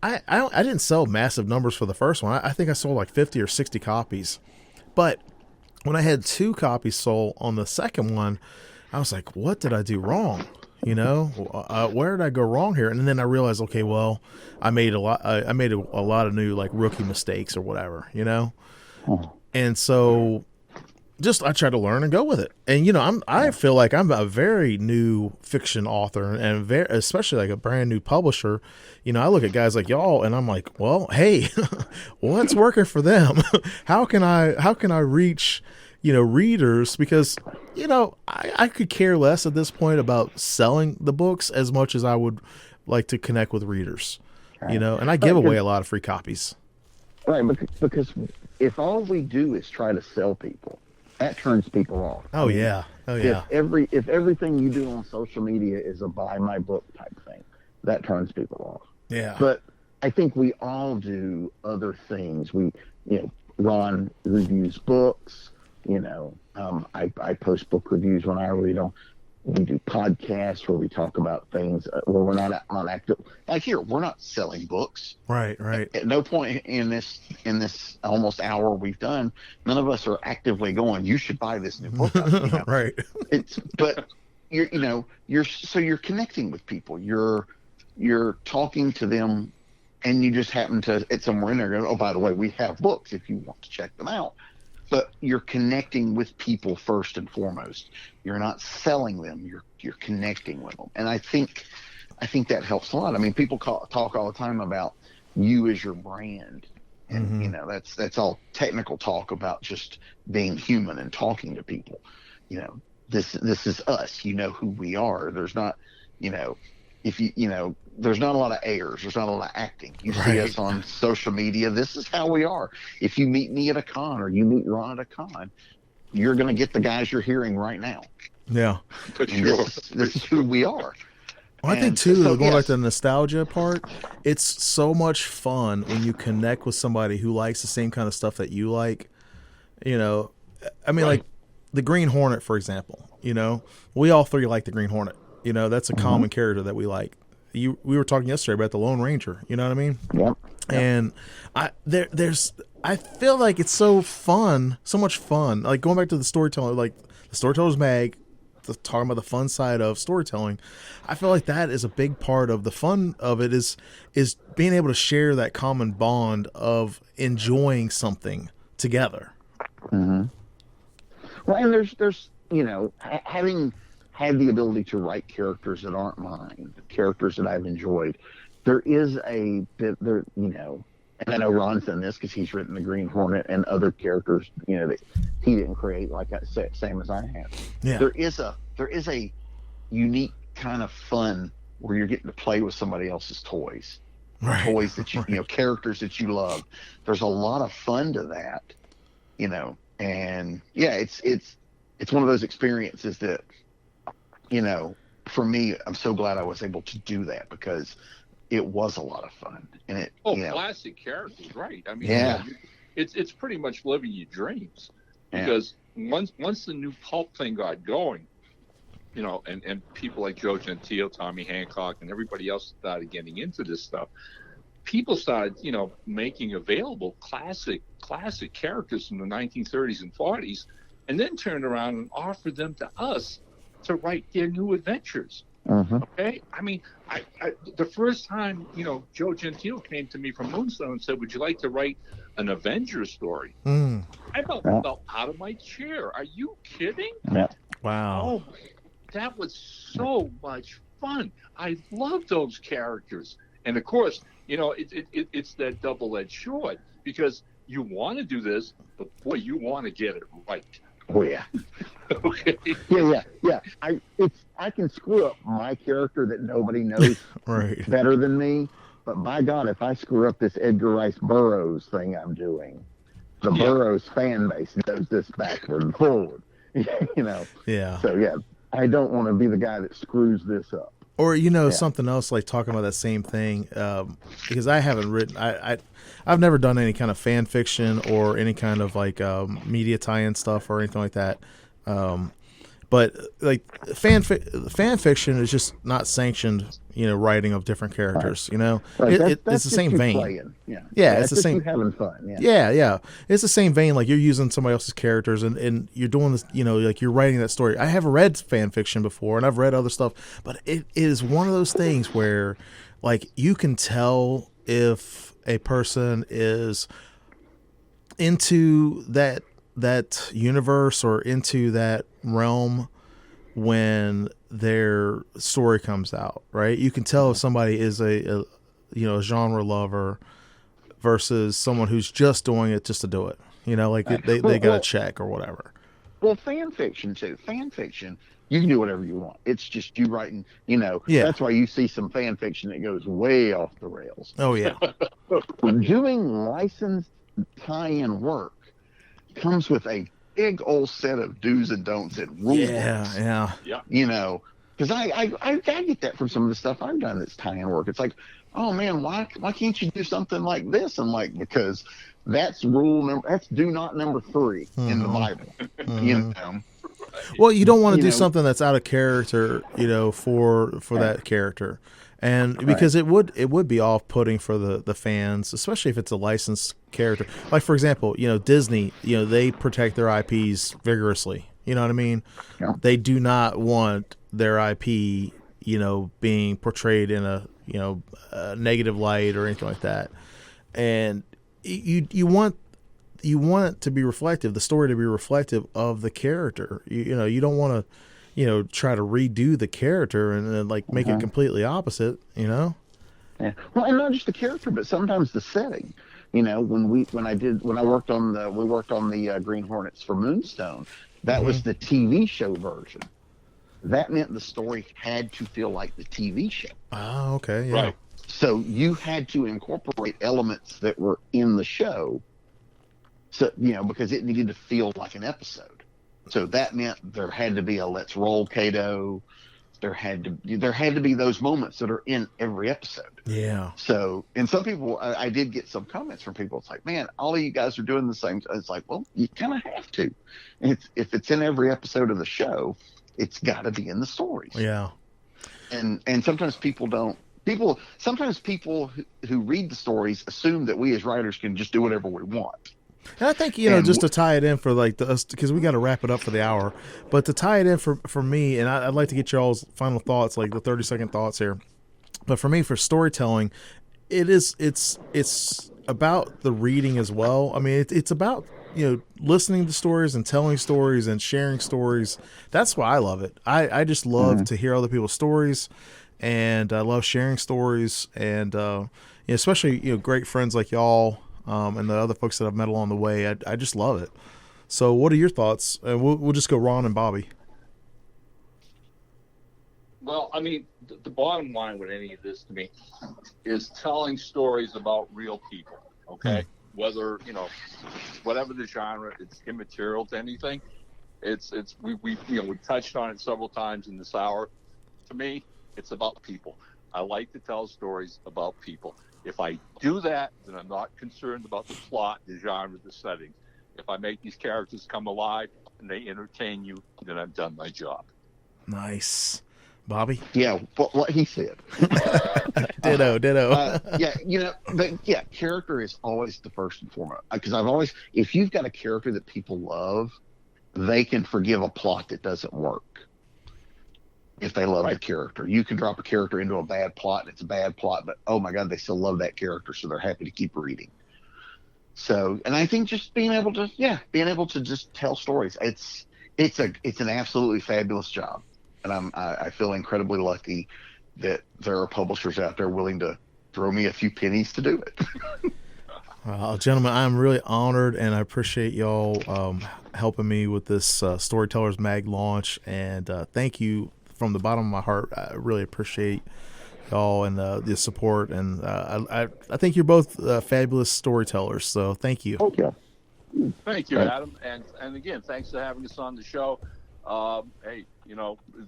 I didn't sell massive numbers for the first one. I think I sold like 50 or 60 copies, but when I had 2 copies sold on the second one, I was like, what did I do wrong? Where did I go wrong here? And then I realized, okay, well, I made a lot of new like rookie mistakes or whatever, and so. Just I try to learn and go with it, and I feel like I'm a very new fiction author, and especially like a brand new publisher. I look at guys like y'all, and I'm like, well, hey, what's working for them? How can I reach readers? Because I could care less at this point about selling the books as much as I would like to connect with readers, Right. you know, and I give away a lot of free copies. Right, because if all we do is try to sell people, that turns people off. Oh yeah. Oh yeah. If everything you do on social media is a buy my book type thing, that turns people off. Yeah. But I think we all do other things. Ron reviews books. I post book reviews when I read them. We do podcasts where we talk about things where we're not on active. Like here, we're not selling books. Right. At no point in this almost hour we've done, none of us are actively going, you should buy this new book. Right. But you're connecting with people. You're talking to them, and you just happen to at somewhere in there go, oh, by the way, we have books if you want to check them out. But you're connecting with people first and foremost. You're not selling them. You're connecting with them, and I think that helps a lot. I mean, people talk all the time about you as your brand, and that's all technical talk about just being human and talking to people. This is us. You know who we are. There's not, there's not a lot of airs. There's not a lot of acting. You see us on social media. This is how we are. If you meet me at a con or you meet Ron at a con, you're going to get the guys you're hearing right now. Yeah. For sure. This is who we are. Well, I think too, going back to the nostalgia part, it's so much fun when you connect with somebody who likes the same kind of stuff that you like. I mean, like the Green Hornet, for example. We all three like the Green Hornet. That's a common character that we like. We were talking yesterday about the Lone Ranger. You know what I mean? Yep. And I feel like it's so fun, so much fun. Like going back to the storytelling, like the Storytellers Mag, talking about the fun side of storytelling. I feel like that is a big part of the fun of it is being able to share that common bond of enjoying something together. Mm-hmm. Well, and there's having had the ability to write characters that aren't mine, characters that I've enjoyed. There is a bit there, and I know Ron's done this because he's written the Green Hornet and other characters, that he didn't create, like I said, same as I have. Yeah. There is a unique kind of fun where you're getting to play with somebody else's toys, toys that characters that you love. There's a lot of fun to that, and yeah, it's one of those experiences that, for me, I'm so glad I was able to do that because it was a lot of fun. And it, classic characters, right? I mean, yeah, it's pretty much living your dreams because once the new pulp thing got going, and people like Joe Gentile, Tommy Hancock, and everybody else started getting into this stuff. People started, making available classic characters from the 1930s and 40s, and then turned around and offered them to us to write their new adventures. Mm-hmm. Okay, I mean, I the first time Joe Gentile came to me from Moonstone and said, "Would you like to write an Avengers story?" I fell out of my chair. Are you kidding? Yeah. Wow. Oh, that was so much fun. I love those characters, and of course, it's that double-edged sword because you want to do this, but boy, you want to get it right. Oh yeah. Okay. Yeah. I can screw up my character that nobody knows better than me, but by God, if I screw up this Edgar Rice Burroughs thing I'm doing, the Burroughs fan base knows this backward and forward. Yeah. So yeah, I don't want to be the guy that screws this up. Or something else, like talking about that same thing, because I haven't written. I've never done any kind of fan fiction or any kind of like media tie-in stuff or anything like that. But like fan fiction is just not sanctioned, writing of different characters. Right. It's the same vein. Playing. Yeah, it's the same. Having fun. Yeah. It's the same vein. Like you're using somebody else's characters and you're doing this. Like you're writing that story. I have read fan fiction before and I've read other stuff, but it is one of those things where, like, you can tell if a person is into that universe or into that realm when their story comes out, right? You can tell if somebody is a genre lover versus someone who's just doing it just to do it. They got a check or whatever. Well, fan fiction too. Fan fiction, you can do whatever you want. It's just you writing. Yeah. That's why you see some fan fiction that goes way off the rails. Oh yeah. Doing licensed tie-in work comes with a big old set of do's and don'ts and rules. Yeah. Because I get that from some of the stuff I've done that's tie-in work. It's like, oh man, why can't you do something like this? I'm like, because that's do not number 3 in the Bible. Well, you don't want to do something that's out of character, for that character. And because it would be off-putting for the fans, especially if it's a licensed character. Like, for example, Disney, they protect their IPs vigorously. You know what I mean? Yeah. They do not want their IP, being portrayed in a negative light or anything like that. And you want it to be reflective, the story to be reflective of the character. You don't want to, try to redo the character and then make it completely opposite. Yeah. Well, and not just the character, but sometimes the setting. When we worked on the Green Hornets for Moonstone, that was the TV show version. That meant the story had to feel like the TV show. Oh, okay. Yeah. Right. So you had to incorporate elements that were in the show. So, because it needed to feel like an episode. So that meant there had to be a let's roll Kato. There had to be those moments that are in every episode. Yeah. So, and some people, I did get some comments from people. It's like, man, all of you guys are doing the same. It's like, well, you kind of have to. If it's in every episode of the show, it's got to be in the stories. Yeah. And sometimes people don't. Sometimes people who read the stories assume that we as writers can just do whatever we want. And I think, just to tie it in for because we got to wrap it up for the hour, but to tie it in for me, and I'd like to get y'all's final thoughts, like the 30-second thoughts here. But for me, for storytelling, it's about the reading as well. I mean, it's about, listening to stories and telling stories and sharing stories. That's why I love it. I just love to hear other people's stories, and I love sharing stories, and especially, great friends like y'all. And the other folks that I've met along the way, I just love it. So, what are your thoughts? And we'll just go Ron and Bobby. Well, I mean, the bottom line with any of this to me is telling stories about real people. Okay, whether whatever the genre, it's immaterial to anything. We touched on it several times in this hour. To me, it's about people. I like to tell stories about people. If I do that, then I'm not concerned about the plot, the genre, the setting. If I make these characters come alive and they entertain you, then I've done my job. Nice. Bobby? Yeah, what he said. Ditto. Character is always the first and foremost. Because if you've got a character that people love, they can forgive a plot that doesn't work. If they love the character, you can drop a character into a bad plot and it's a bad plot, but oh my God, they still love that character, so they're happy to keep reading. So, and I think just being able to just tell stories, it's an absolutely fabulous job, and I feel incredibly lucky that there are publishers out there willing to throw me a few pennies to do it. Gentlemen, I'm really honored, and I appreciate y'all helping me with this Storytellers Mag launch, and thank you. From the bottom of my heart, I really appreciate y'all and the support, and I think you're both fabulous storytellers. So thank you. Okay. Thank you, Adam, and again, thanks for having us on the show. Hey,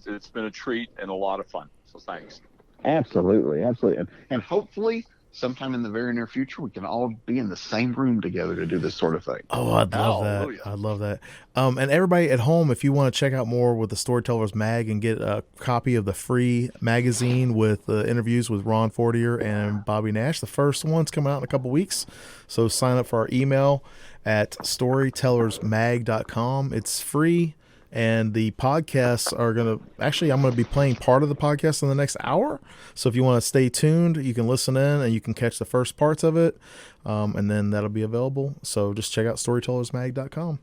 it's been a treat and a lot of fun. So thanks. Absolutely, and hopefully sometime in the very near future, we can all be in the same room together to do this sort of thing. Oh, I'd love that. I'd love that. And everybody at home, if you want to check out more with the Storytellers Mag and get a copy of the free magazine with interviews with Ron Fortier and Bobby Nash, the first one's coming out in a couple weeks. So sign up for our email at storytellersmag.com. It's free. And the podcasts are I'm going to be playing part of the podcast in the next hour. So if you want to stay tuned, you can listen in and you can catch the first parts of it. And then that'll be available. So just check out storytellersmag.com.